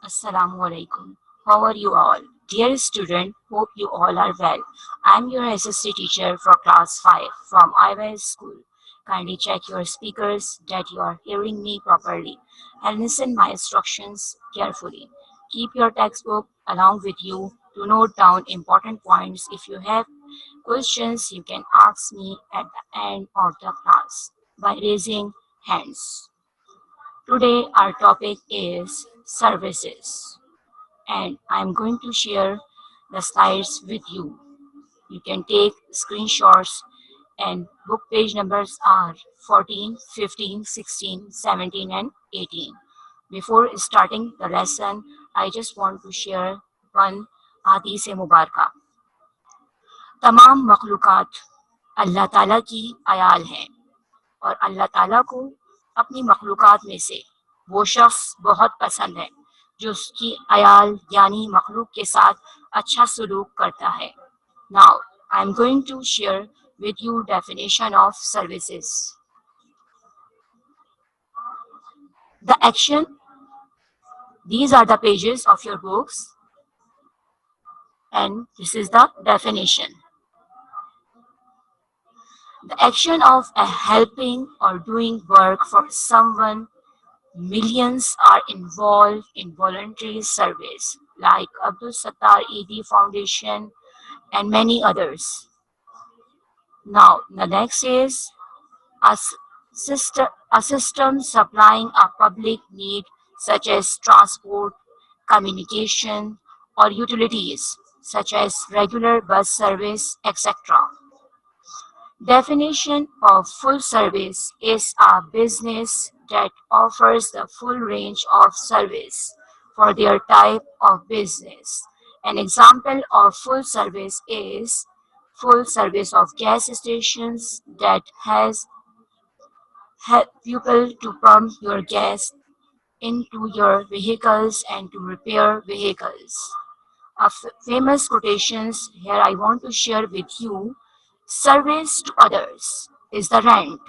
Assalamu alaikum. How are you all? Dear student, hope you all are well. I'm your SSC teacher for class 5 from IYS school. Kindly check your speakers that you are hearing me properly and listen my instructions carefully. Keep your textbook along with you to note down important points. If you have questions, you can ask me at the end of the class by raising hands. Today our topic is services and I'm going to share the slides with you. You can take screenshots and book page numbers are 14, 15, 16, 17 and 18. Before starting the lesson, I just want to share one hadith मुबारका. तमाम मखलूक़ात अल्लाह ताला की आयाल हैं और अल्लाह ताला को अपनी मखलूक़ात में से वो शख्स बहुत पसंद है जो उसकी अयाल यानी मखलूक के साथ अच्छा सलूक करता है. Now, I'm going to share with you definition of services. The action, these are the pages of your books and this is the definition. The action of helping or doing work for someone. Millions are involved in voluntary service like Abdul Sattar ED Foundation and many others. Now, the next is a system supplying a public need such as transport, communication, or utilities such as regular bus service, etc. Definition of full service is a business that offers the full range of service for their type of business. An example of full service is full service of gas stations that has help people to pump your gas into your vehicles and to repair vehicles. Famous quotations here I want to share with you. Service to others is the rent.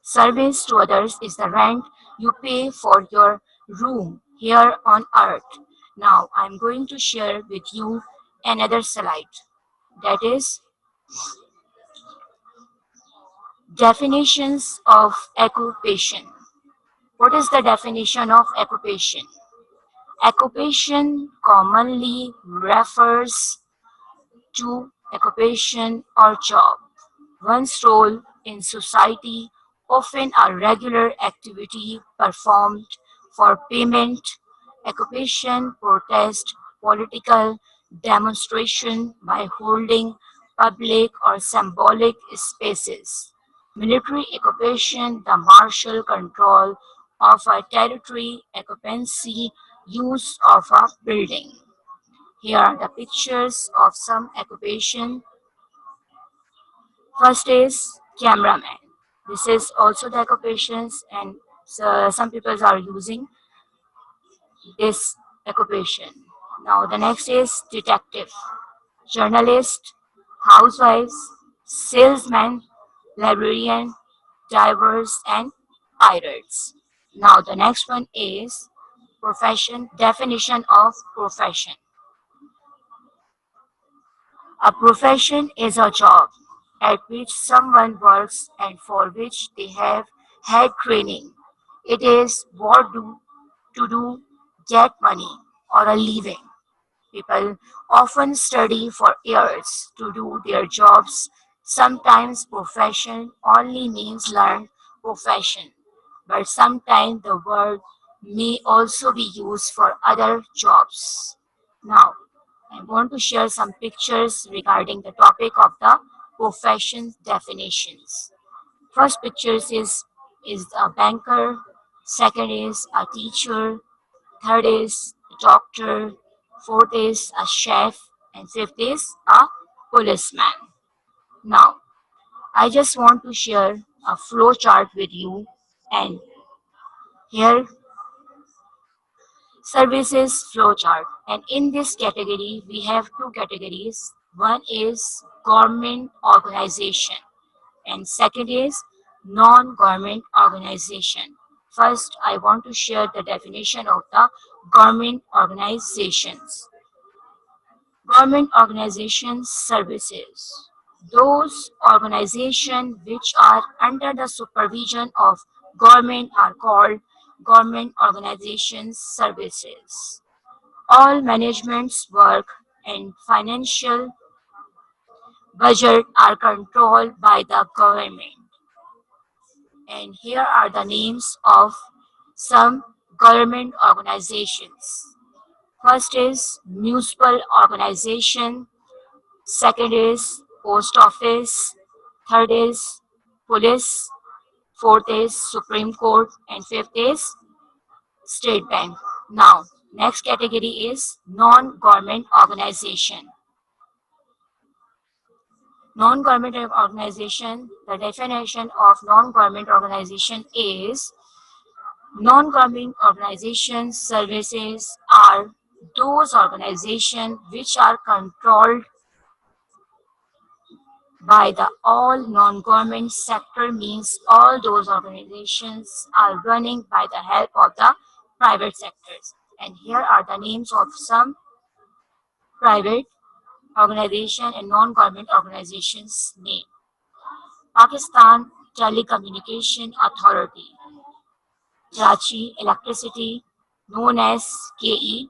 Service to others is the rent you pay for your room here on earth. Now I'm going to share with you another slide. That is definitions of occupation. What is the definition of occupation? Occupation commonly refers to occupation or job. One's role in society, often a regular activity performed for payment, occupation, protest, political demonstration by holding public or symbolic spaces. Military occupation, the martial control of a territory, occupancy, use of a building. Here are the pictures of some occupation. First is cameraman. This is also the occupations and some people are using this occupation. Now the next is detective, journalist, housewives, salesman, librarian, divers and pirates. Now the next one is profession, definition of profession. A profession is a job at which someone works and for which they have had training. It is what to do, get money or a living. People often study for years to do their jobs. Sometimes profession only means learned profession, but sometimes the word may also be used for other jobs. Now, I want to share some pictures regarding the topic of the profession definitions. First pictures is a banker, second is a teacher, third is a doctor, fourth is a chef, and fifth is a policeman. Now, I just want to share a flow chart with you, and here services flowchart. And in this category, we have two categories. One is government organization and second is non-government organization. First, I want to share the definition of the Government organizations. Government organizations services. Those organizations which are under the supervision of government are called government organizations services. All management's work and financial budget are controlled by the government. And here are the names of some government organizations. First is municipal organization, second is post office, third is police, fourth is Supreme Court, and fifth is State Bank. Now, next category is non-government organization. Non-government organization, the definition of non-government organization is non-government organization services are those organizations which are controlled by the all non-government sector, means all those organizations are running by the help of the private sectors. And here are the names of some private organization and non-government organizations name. Pakistan Telecommunication Authority, Karachi Electricity, known as KE,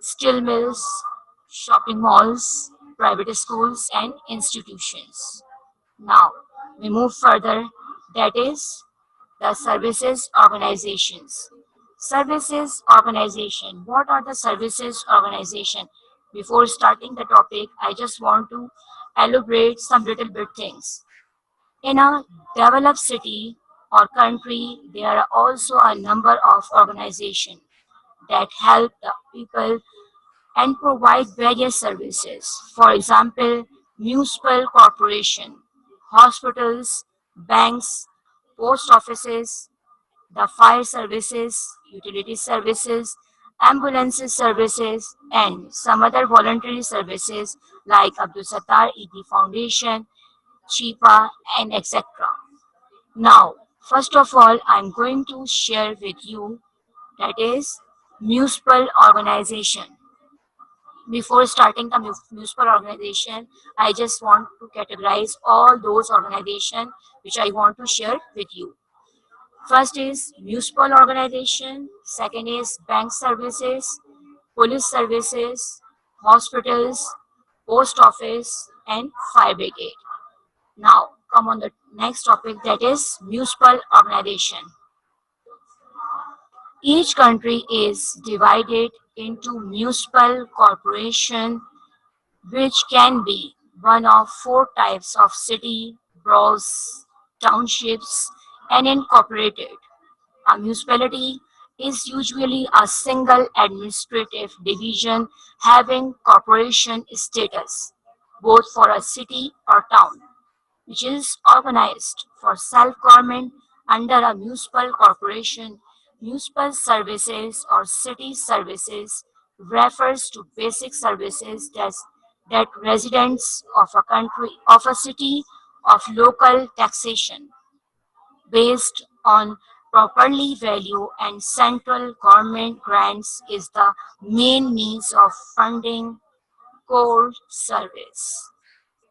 steel mills, shopping malls, private schools and institutions. Now we move further, that is the services organizations. Services organization. What are the services organization? Before starting the topic, I just want to elaborate some little bit things. In a developed city or country, there are also a number of organizations that help the people and provide various services. For example, municipal corporation, hospitals, banks, post offices, the fire services, utility services, ambulances services, and some other voluntary services like Abdul Sattar ED Foundation, Chipa, and etc. Now, first of all, I'm going to share with you, that is municipal organization. Before starting the municipal organization, I just want to categorize all those organizations which I want to share with you. First is municipal organization, second is bank services, police services, hospitals, post office, and fire brigade. Now, come on the next topic, that is municipal organization. Each country is divided into municipal corporation, which can be one of four types of city, boroughs, townships, and incorporated. A municipality is usually a single administrative division having corporation status, both for a city or town, which is organized for self-government under a municipal corporation. Municipal services or city services refers to basic services that residents of a city of local taxation based on properly value, and central government grants is the main means of funding core service.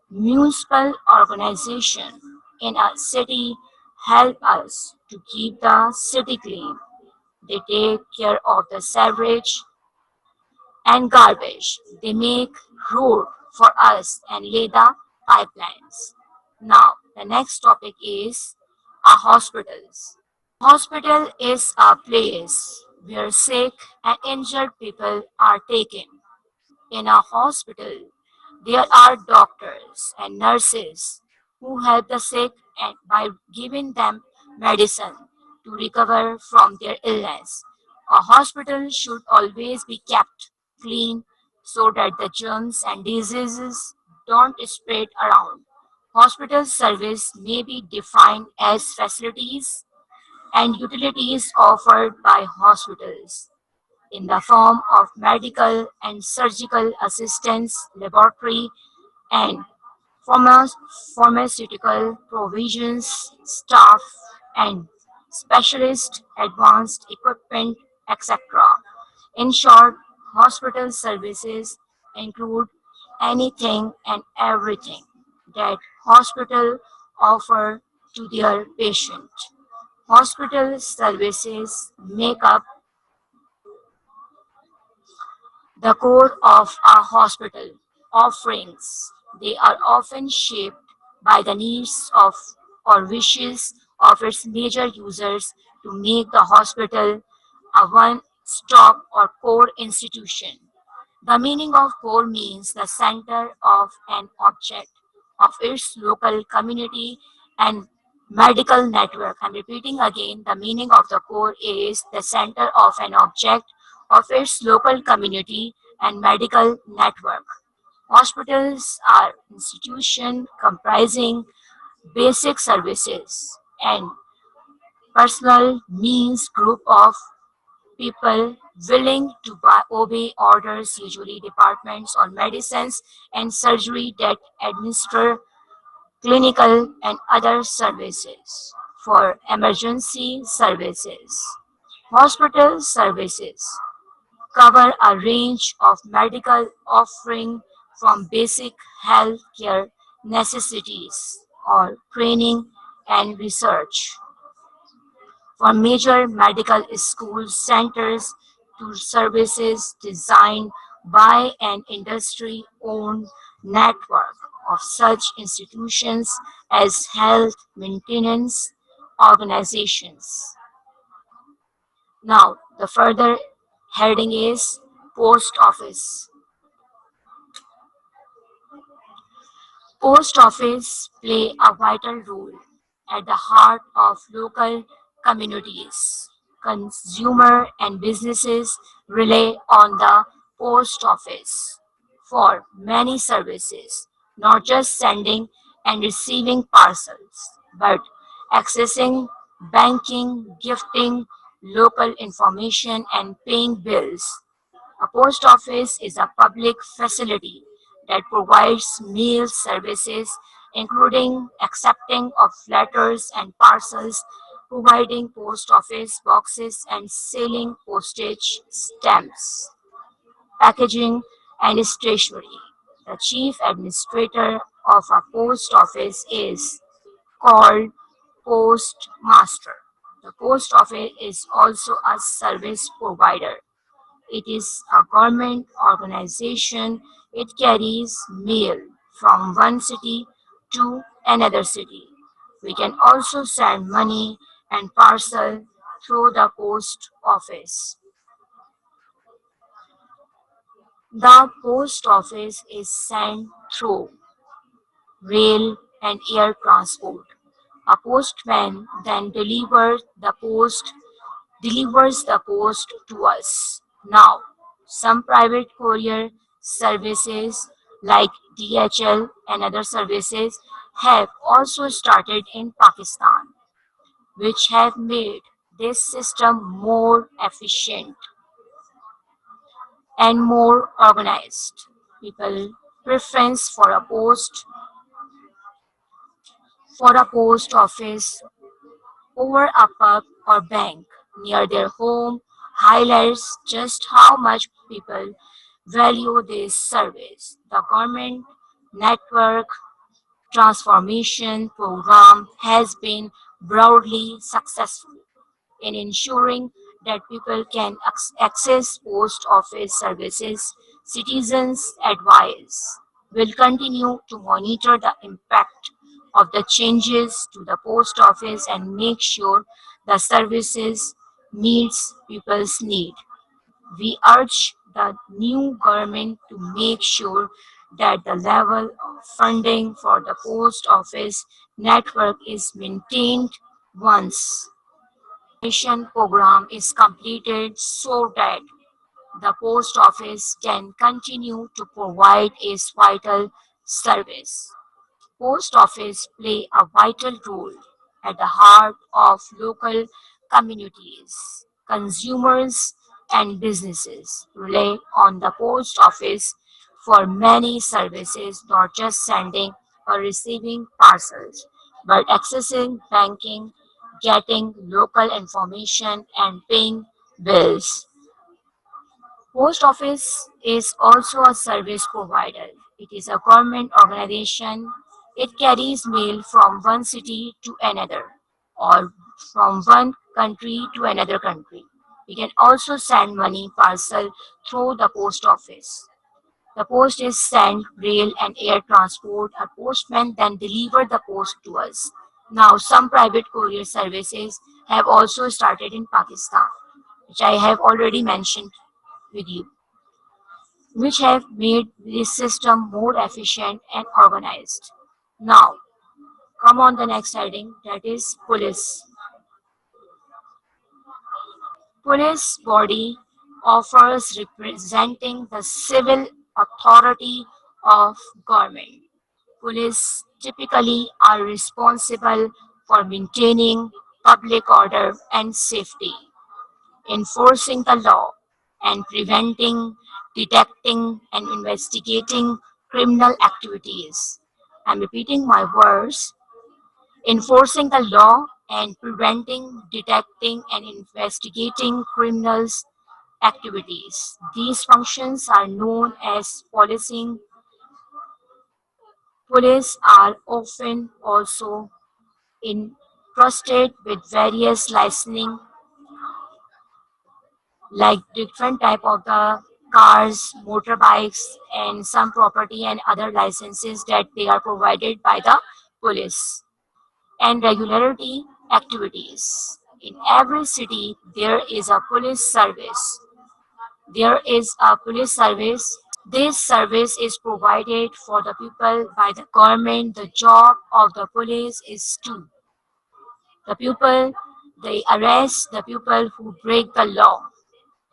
Municipal organization in a city help us to keep the city clean. They take care of the sewage and garbage. They make road for us and lay the pipelines. Now, the next topic is our hospitals. Hospital is a place where sick and injured people are taken. In a hospital, there are doctors and nurses who help the sick and by giving them medicine to recover from their illness. A hospital should always be kept clean so that the germs and diseases don't spread around. Hospital service may be defined as facilities and utilities offered by hospitals in the form of medical and surgical assistance, laboratory, and pharma- pharmaceutical provisions, staff, and specialist advanced equipment, etc. In short, hospital services include anything and everything that hospital offer to their patient. Hospital services make up the core of a hospital offerings. They are often shaped by the needs of or wishes of its major users to make the hospital a one-stop or core institution. The meaning of core means the center of an object of its local community and medical network. I'm repeating again, the meaning of the core is the center of an object of its local community and medical network. Hospitals are institutions comprising basic services and personal means group of people willing to obey orders, usually departments on medicines and surgery that administer clinical and other services. For emergency services, hospital services cover a range of medical offering from basic health care necessities or training and research for major medical school centers to services designed by an industry-owned network of such institutions as health maintenance organizations. Now, the further heading is post office. Post office play a vital role at the heart of local communities. Consumer and businesses rely on the post office for many services, not just sending and receiving parcels, but accessing banking, gifting, local information, and paying bills. A post office is a public facility that provides mail services, including accepting of letters and parcels, providing post office boxes, and selling postage stamps, packaging, and stationery. The chief administrator of a post office is called postmaster. The post office is also a service provider. It is a government organization. It carries mail from one city to another city. We can also send money and parcel through the post office. The post office is sent through rail and air transport. A postman then delivers the post to us. Now, some private courier services like DHL and other services have also started in Pakistan, which have made this system more efficient and more organized. People preference for a post office over a pub or bank near their home highlights just how much people value this service. The government network transformation program has been broadly successful in ensuring that people can access post office services. Citizens advise will continue to monitor the impact of the changes to the post office and make sure the services meets people's need. We urge the new government to make sure that the level of funding for the post office network is maintained once mission program is completed so that the post office can continue to provide its vital service. Post office play a vital role at the heart of local communities. Consumers and businesses rely on the post office for many services, not just sending or receiving parcels, but accessing banking, getting local information, and paying bills. Post office is also a service provider. It is a government organization. It carries mail from one city to another or from one country to another country. We can also send money parcel through the post office. The post is sent rail and air transport. A postman then deliver the post to us. Now some private courier services have also started in Pakistan, which I have already mentioned with you, which have made this system more efficient and organized. Now, come on the next heading, that is police. Police body offers representing the civil authority of government. Police typically are responsible for maintaining public order and safety, enforcing the law, and preventing, detecting, and investigating criminal activities. I'm repeating my words: enforcing the law and preventing, detecting, and investigating criminals activities. These functions are known as policing. Police are often also entrusted with various licensing, like different type of the cars, motorbikes, and some property and other licenses that they are provided by the police, and regularity activities. In every city there is a police service. There is a police service. This service is provided for the people by the government. The job of the police is to the people, they arrest the people who break the law.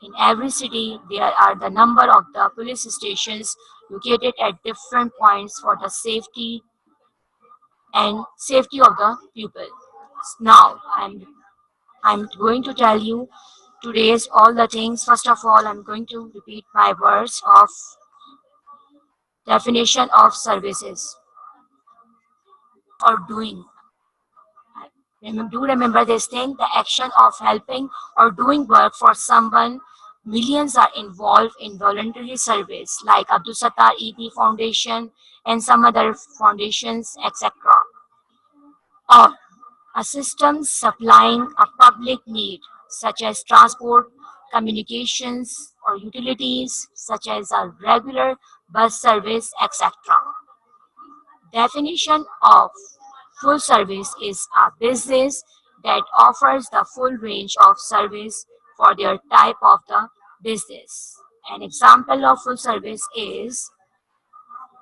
In every city, there are the number of the police stations located at different points for the safety of the people. Now, I'm going to tell you today's all the things. First of all, I'm going to repeat my words of definition of services or doing. Do remember this thing, the action of helping or doing work for someone. Millions are involved in voluntary service like Abdul Sattar ED Foundation and some other foundations, etc. Or a system supplying a public need such as transport, communications, or utilities such as a regular bus service, etc. Definition of full service is a business that offers the full range of service for their type of the business. An example of full service is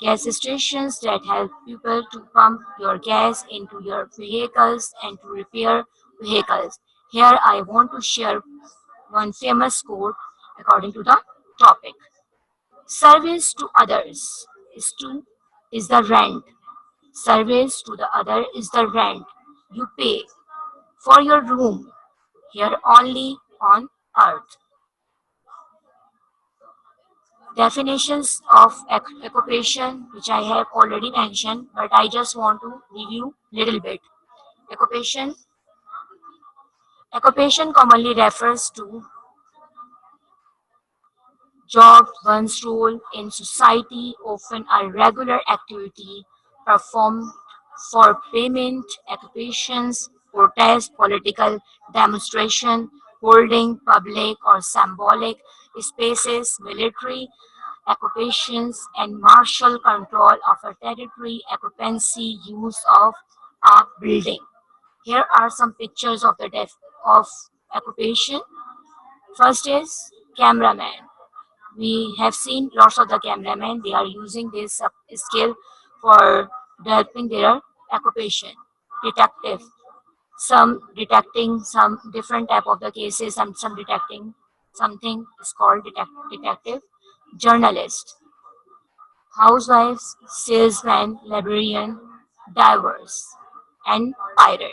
gas stations that help people to pump your gas into your vehicles and to repair vehicles. Here I want to share one famous quote according to the topic. Service to others is the rent. Service to the other is the rent you pay for your room here only on earth. Definitions of occupation, which I have already mentioned, but I just want to review little bit. Occupation. Occupation commonly refers to job, one's role in society, often a regular activity performed for payment, occupations, protest, political demonstration, holding public or symbolic spaces, military occupations, and martial control of a territory, occupancy, use of a building. Here are some pictures of the of occupation. First is cameraman. We have seen lots of the cameramen, they are using this skill for developing their occupation. Detective, some detecting some different type of the cases and some detecting something is called detective. Journalist, housewives, salesman, librarian, divers, and pirate.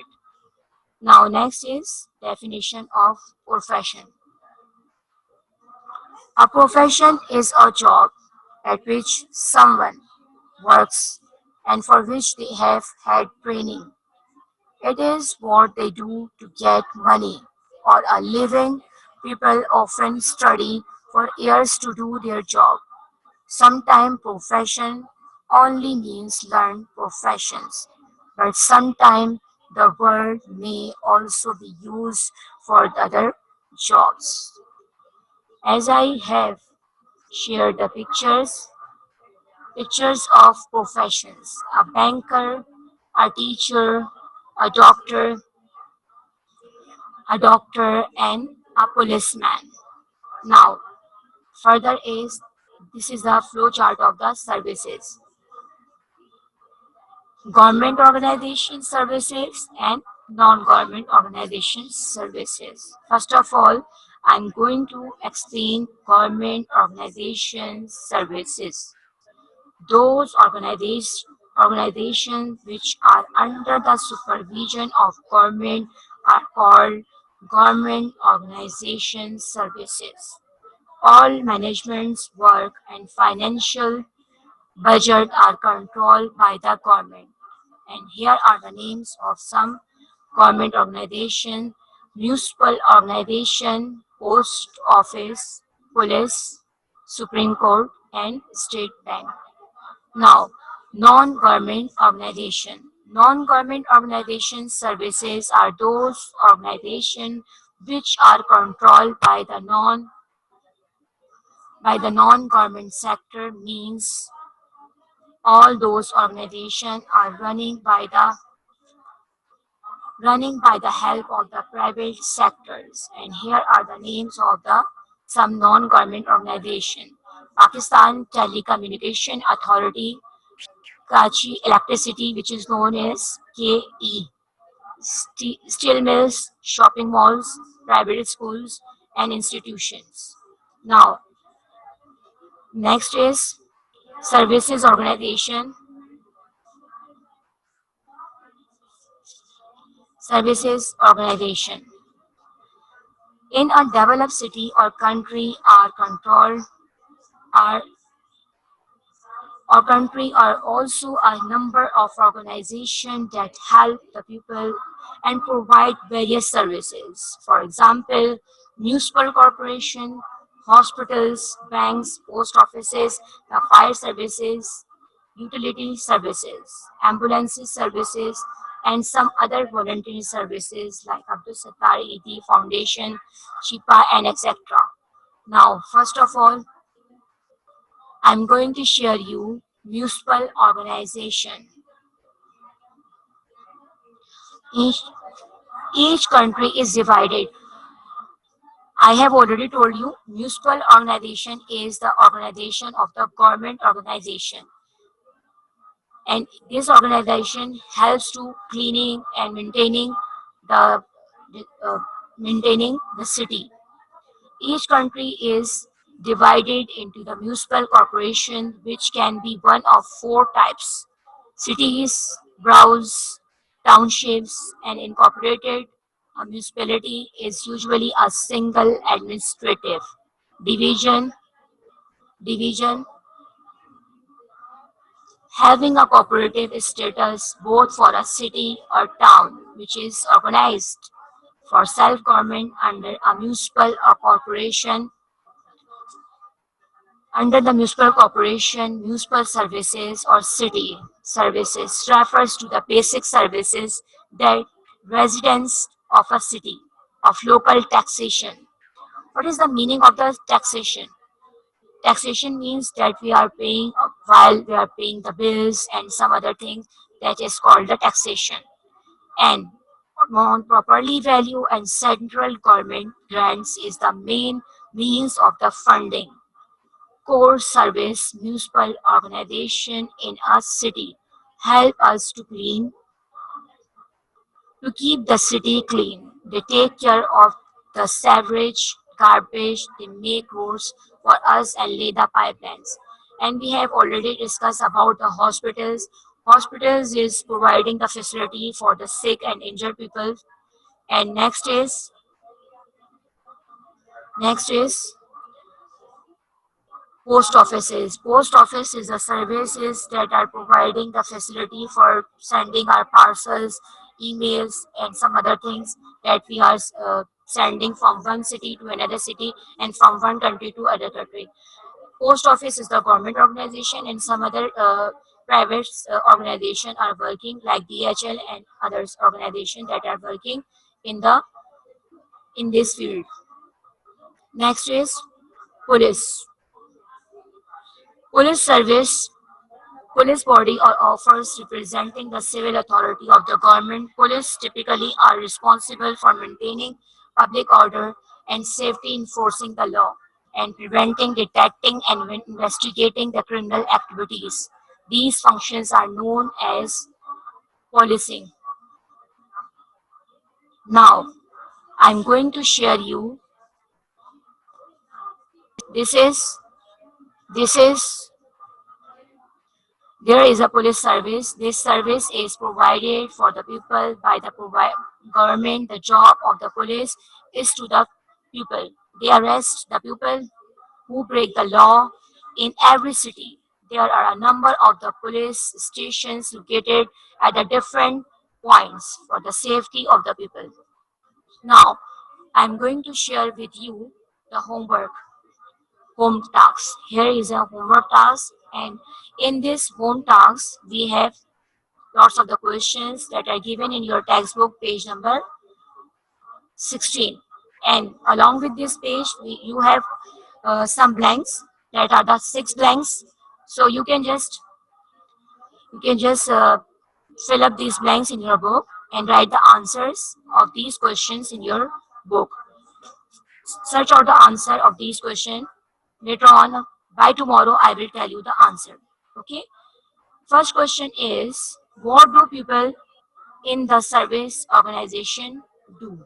Now next is definition of profession. A profession is a job at which someone works and for which they have had training. It is what they do to get money or a living. People often study for years to do their job. Sometimes profession only means learned professions, but sometimes the word may also be used for the other jobs. As I have shared the pictures of professions, a banker, a teacher, a doctor, and a policeman. Now, further is this is a flow chart of the services. Government organization services and non-government organization services. First of all, I'm going to explain government organization services. Those organizations which are under the supervision of government are called government organization services. All management's work and financial budget are controlled by the government. And here are the names of some government organization: municipal organization, post office, police, Supreme Court, and state bank. Now, non-government organization. Non-government organization services are those organizations which are controlled by the non-government sector, means all those organizations are running by the help of the private sectors. And here are the names of the some non-government organization: Pakistan Telecommunication Authority, Karachi Electricity, which is known as KE, steel mills, shopping malls, private schools, and institutions. Now, next is services organization. Services organization. In a developed city or country are also a number of organizations that help the people and provide various services. For example, municipal corporation, hospitals, banks, post offices, the fire services, utility services, ambulances services, and some other voluntary services like Abdul Sattar ED Foundation, Chipa, and etc. Now, first of all, I'm going to share you municipal organization. Each, each country is divided. I have already told you municipal organization is the organization of the government organization, and this organization helps to cleaning and the uh, maintaining the city. Each country is divided into the municipal corporation, which can be one of four types: cities, boroughs, townships, and incorporated. A municipality is usually a single administrative division, division having a cooperative status both for a city or town, which is organized for self-government under a municipal or corporation. Under the municipal corporation, municipal services or city services refers to the basic services that residents of a city of local taxation. What is the meaning of the taxation? Taxation means that we are paying while we are paying the bills and some other things, that is called the taxation. And properly value and central government grants is the main means of the funding. Core service municipal organization in a city help us to keep the city clean. They take care of the sewage, garbage, they make roads for us and lay the pipelines. And we have already discussed about the hospitals. Hospitals is providing the facility for the sick and injured people. And next is post offices. Post office is the services that are providing the facility for sending our parcels, emails, and some other things that we are sending from one city to another city and from one country to other country. Post office is the government organization, and some other private organization are working like DHL and others organization that are working in the in this field. Next is police. Police service, police body or offers representing the civil authority of the government. Police typically are responsible for maintaining public order and safety, enforcing the law, and preventing, detecting, and investigating the criminal activities. These functions are known as policing. Now, I'm going to share you. This is this is There is a police service. This service is provided for the people by the government. The job of the police is to the people. They arrest the people who break the law in every city. There are a number of the police stations located at the different points for the safety of the people. Now, I'm going to share with you the home task. Here is a homework task, and in this home task, we have lots of the questions that are given in your textbook, page number 16. And along with this page, you have some blanks that are the six blanks. So you can just fill up these blanks in your book and write the answers of these questions in your book. Search out the answer of these questions. Later on, by tomorrow, I will tell you the answer. Okay. First question is, what do people in the service organization do?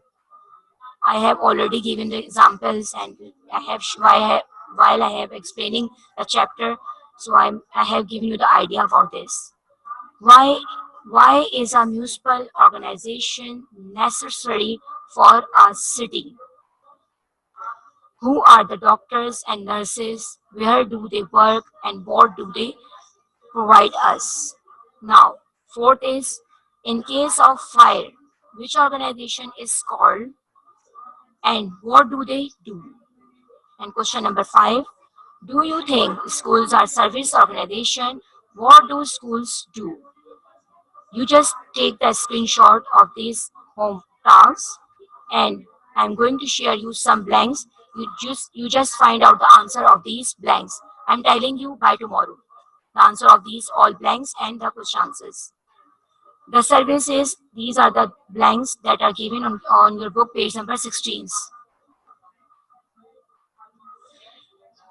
I have already given the examples, and while I have explaining the chapter, so I have given you the idea about this. Why why is a municipal organization necessary for a city? Who are the doctors and nurses? Where do they work and what do they provide us? Now, fourth is, in case of fire, which organization is called and what do they do? And question number five, do you think schools are service organization? What do schools do? You just take the screenshot of these home tasks, and I'm going to share you some blanks. You just find out the answer of these blanks. I'm telling you by tomorrow the answer of these all blanks and the question answers. The services, these are the blanks that are given on your book, page number 16.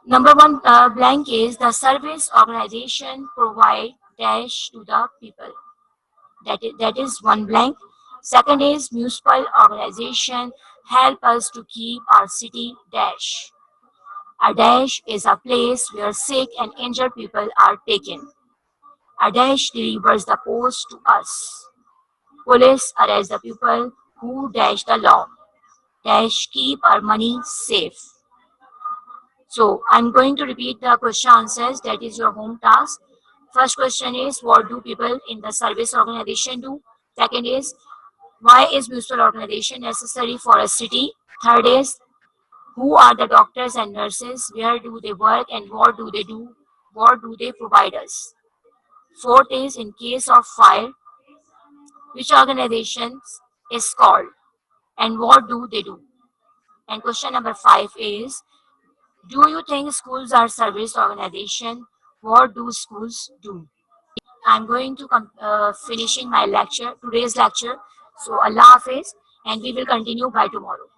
Number one blank is, the service organization provide dash to the people. That is one blank. Second is, municipal organization help us to keep our city dash. A dash is a place where sick and injured people are taken. A dash delivers the post to us. Police arrest the people who dash the law. Dash keep our money safe. So I'm going to repeat the question answers. That is your home task. First question is, what do people in the service organization do? Second is, why is municipal organization necessary for a city? Third is, who are the doctors and nurses? Where do they work and what do they do? What do they provide us? Fourth is, in case of fire, which organization is called and what do they do? And question number five is, do you think schools are service organization? What do schools do? I'm going to finishing my lecture, today's lecture. So Allah Hafiz, and we will continue by tomorrow.